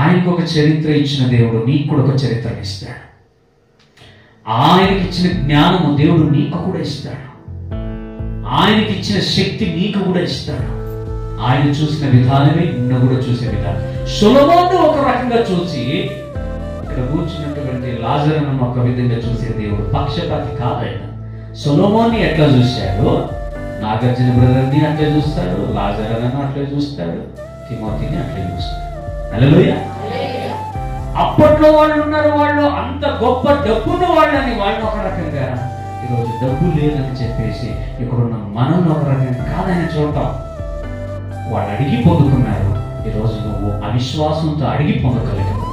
ఆయనకు ఒక చరిత్ర ఇచ్చిన దేవుడు నీకు కూడా ఒక చరిత్రను ఇస్తాడు. ఆయనకి ఇచ్చిన జ్ఞానము దేవుడు నీకు కూడా ఇస్తాడు. ఆయనకి ఇచ్చిన శక్తి నీకు కూడా ఇస్తాడు. ఆయన చూసిన విధానమే నిన్ను కూడా చూసే విధానం. సొలొమోను ఒక రకంగా చూసి ఇక్కడ కూర్చున్నటువంటి లాజరును ఒక విధంగా చూసే దేవుడు పక్షపాతి కాదైన. సొలొమోన్ని ఎట్లా చూశాడు, నాగార్జున బ్రదర్ని అట్లే చూస్తాడు, లాజరును అట్లే చూస్తాడు, తిమోతిని అట్లే చూస్తాడు. హల్లెలూయా. అప్పట్లో వాళ్ళు ఉన్నారు, వాళ్ళు అంత గొప్ప డబ్బున్న వాళ్ళని వాళ్ళు ఒక రకంగా, ఈరోజు డబ్బు లేదని చెప్పేసి ఇక్కడున్న మనం ఒక రకంగా కాదని చూడటం. వాళ్ళు అడిగి పొందుకున్నారు, ఈరోజు నువ్వు అవిశ్వాసంతో అడిగి పొందగలిగిపోతున్నావు.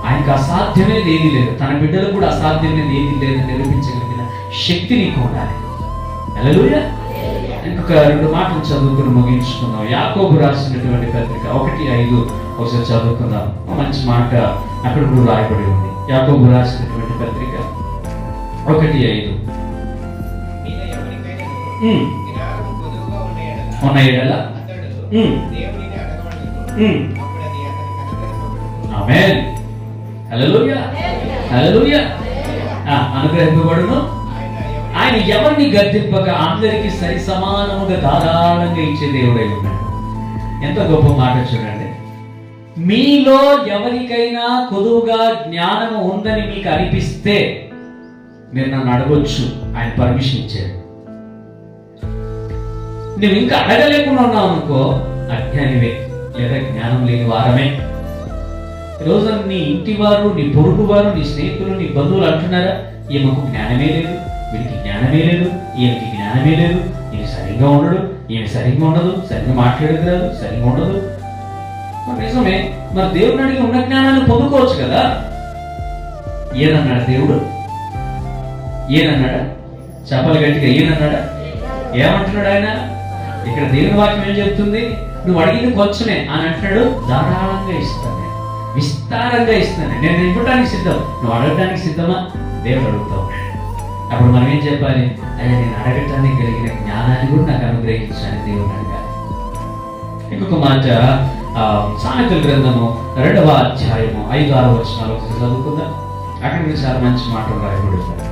ఆయనకు అసాధ్యమేది ఏది లేదు, తన బిడ్డలకు కూడా అసాధ్యమేది ఏది లేదని నిరూపించగలిగిన శక్తి నీకు ఉండాలి. హల్లెలూయా. ఇంకొక 2 మాటలు చదువుకుని ముగించుకుందాం. యాకోబు రాసినటువంటి పత్రిక 1:5 ఒకసారి చదువుకుందాం. మంచి మాట అక్కడ కూడా రాయబడి ఉంది. యాకోబు రాసినటువంటి పత్రిక 1:5 ఉన్న ఎడల ఆమేన్. హల్లెలూయా. హల్లెలూయా. అనుగ్రహింపబడును. ఆయన ఎవరిని గద్దింపక అందరికీ సరి సమానముగా ధారాళంగా ఇచ్చే దేవుడై ఉన్నాడు. ఎంత గొప్ప మాట చూడండి. మీలో ఎవరికైనా కొదువుగా జ్ఞానము ఉందని మీకు అనిపిస్తే మీరు నన్ను అడగొచ్చు, ఆయన పర్మిషన్ ఇచ్చాడు. నువ్వు ఇంకా అడగలేకుండా ఉన్నావు అనుకో, అజ్ఞానివే లేదా జ్ఞానం లేని వారమే. ఈరోజు నీ ఇంటి వారు, నీ పొరుగు వారు, నీ స్నేహితులు, నీ బంధువులు అంటున్నారా, ఈమెకు జ్ఞానమే లేదు, వీడికి జ్ఞానమే లేదు, ఈయనకి జ్ఞానమే లేదు, ఈయన సరిగ్గా ఉండడు, ఈయన సరిగ్గా ఉండదు, సరిగ్గా మాట్లాడదు, సరిగ్గా ఉండదు. మరి నిజమే, మరి దేవుడిని అడిగి ఉన్న జ్ఞానాన్ని పొందుకోవచ్చు కదా. ఏదన్నాడు దేవుడు? ఏదన్నాడా? చెప్పలు గట్టిగా ఏదన్నాడా? ఏమంటున్నాడు ఆయన? ఇక్కడ దేవుని వాక్యం ఏం చెప్తుంది? నువ్వు అడిగింది కొంచెమే అని అంటున్నాడు, ధారాళంగా ఇస్తాను, విస్తారంగా ఇస్తాను, నేను ఇవ్వడానికి సిద్ధం. నువ్వు అడగడానికి సిద్ధమా? దేవుడు అడుగుతావు. అప్పుడు మనం ఏం చెప్పాలి? అయ్యా, నేను అడగటానికి కలిగిన జ్ఞానాన్ని కూడా నాకు అనుగ్రహించాలని దేవుడిని అడగాలి. ఇంకొక మాట సామెతల గ్రంథము 2వ అధ్యాయము 5-6 వచనాలు ఒకసారి చదువుకుందాం. అక్కడ నుంచి చాలా మంచి మాటలు రాయబడి ఉంటారు.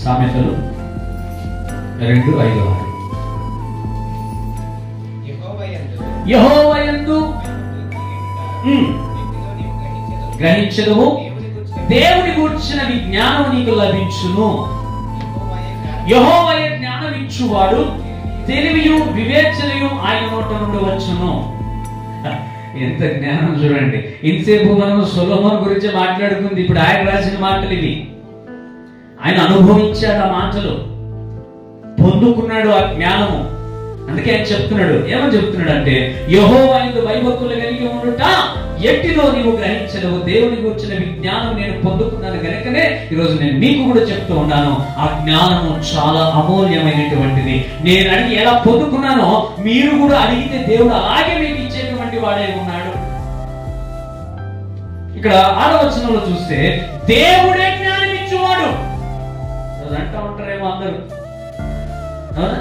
సామెతలు 2:5-6. యెహోవా యందు గ్రహించదము, దేవుని గూర్చిన విజ్ఞానం నీకు లభించును. యెహోవాయే జ్ఞానం ఇచ్చువాడు, తెలివియు వివేచనయు ఆయన నోట నుండి వచ్చును. ఎంత జ్ఞానం చూడండి. ఇంతసేపు మనం సొలొమోను గురించి మాట్లాడుకుంది, ఇప్పుడు ఆయన రాసిన మాటలు ఇవి. ఆయన అనుభవించాడు, ఆ మాటలు పొందుకున్నాడు, ఆ జ్ఞానము. అందుకే ఆయన చెప్తున్నాడు, ఏమని చెప్తున్నాడు అంటే, యెహోవా యందు భయభక్తులు కలిగి ఉండుట ఎట్టిదో నీవు గ్రహించలేవు. దేవుని గురించిన విజ్ఞానం నేను పొందుకున్నాను కనుకనే ఈరోజు నేను మీకు కూడా చెప్తూ ఉన్నాను. ఆ జ్ఞానము చాలా అమూల్యమైనటువంటిది. నేను అడిగి ఎలా పొందుకున్నానో మీరు కూడా అడిగితే దేవుడు అలాగే మీకు ఇచ్చేటువంటి వాడే ఉన్నాడు. ఇక్కడ 6వ వచనంలో చూస్తే దేవుడే జ్ఞానం ఇచ్చేవాడు. అంటూ ఉంటారేమో అందరూ, అవునా?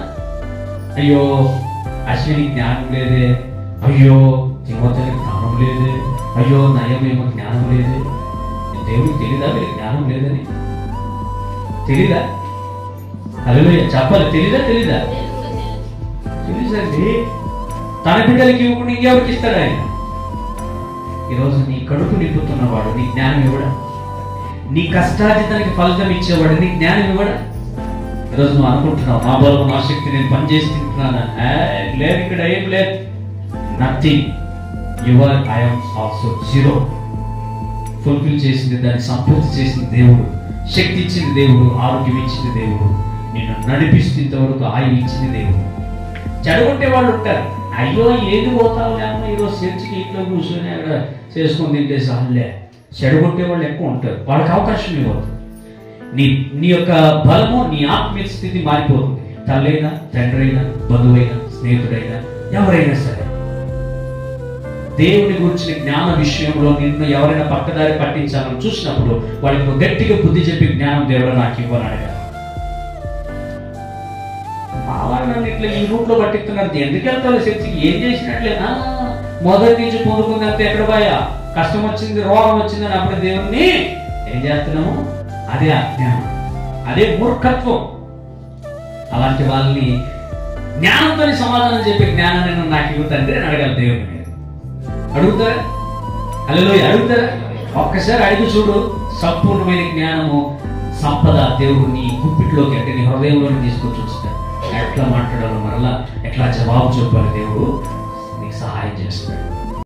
అయ్యో అశ్విని జ్ఞానం లేదే, అయ్యో తిమోతికి జ్ఞానం లేదే, అయ్యో నయమేమో జ్ఞానం లేదే. దేవుడికి తెలీదా వీళ్ళకి జ్ఞానం లేదని? తెలీదా? హల్లెలూయా చెప్పాలి. తెలీదా? తెలుసండి. తన బిడ్డలకి ఇవ్వకుండా ఇంకెవరికి ఇస్తాడు ఆయన? ఈరోజు నీ కడుపు నింపుతున్నవాడు నీ జ్ఞానం ఇవ్వడా? నీ కష్టార్జితానికి ఫలితం ఇచ్చేవాడు నీ జ్ఞానం ఇవ్వడా? ఈరోజు నువ్వు అనుకుంటున్నావు, నా బలం నా శక్తి నేను పనిచేసి తింటున్నానా? లేదు, ఇక్కడ ఏం లేదు. Nothing. Your I'm also zero. Fulfil చేసింది, దాన్ని సంపూర్తి చేసింది దేవుడు, శక్తి ఇచ్చింది దేవుడు, ఆరోగ్యం ఇచ్చింది దేవుడు, నిన్ను నడిపిస్తూ ఇంతవరకు ఆయువు ఇచ్చింది దేవుడు. చెడగొట్టే వాళ్ళు ఉంటారు, అయ్యో ఏది పోతావు లేమో ఈరోజు చర్చికి ఇంట్లో కూర్చొని అక్కడ చేసుకొని తింటే సార్లే. చెడగొట్టే వాళ్ళు ఎక్కువ ఉంటారు, వాళ్ళకి అవకాశం ఇవ్వదు. నీ యొక్క బలము, నీ ఆత్మీయ స్థితి మారిపోతుంది. తల్లైనా, తండ్రి అయినా, బంధువైనా, స్నేహితుడైనా, ఎవరైనా సరే దేవుని గురించిన జ్ఞాన విషయంలో నిన్ను ఎవరైనా పక్కదారి పట్టించాలని చూసినప్పుడు వాళ్ళకి గట్టిగా బుద్ధి చెప్పి జ్ఞానం దేవుడు నాకు ఇవ్వని అడగాలి. మా వాళ్ళు నన్ను ఇట్లా ఈ రూట్లో పట్టిస్తున్నారు, ఎందుకు వెళ్తావు చర్చికి, ఏం చేసినట్లేనా? మొదటి నుంచి పొందుకుంది అంతే ఎక్కడ పోయా? కష్టం వచ్చింది, రోగం వచ్చిందని అప్పుడు దేవుణ్ణి ఏం చేస్తున్నాము? అదే అజ్ఞానం, అదే మూర్ఖత్వం. అలాంటి వాళ్ళని జ్ఞానంతో సమాధానం చెప్పే జ్ఞానాన్ని నాకు ఇవ్వతండి అని అడగాలి దేవుని మీద. అడుగుతారా? హల్లెలూయా, అడుగుతారా? ఒక్కసారి అడిగి చూడు. సంపూర్ణమైన జ్ఞానము, సంపద దేవుడు నీ గుప్పిట్లోకి, అంటే నీ హృదయంలోకి తీసుకొచ్చి ఉంచుతాడు. ఎట్లా మాట్లాడాలో, మరలా ఎట్లా జవాబు చెప్పాలి దేవుడు నీకు సహాయం చేస్తాడు.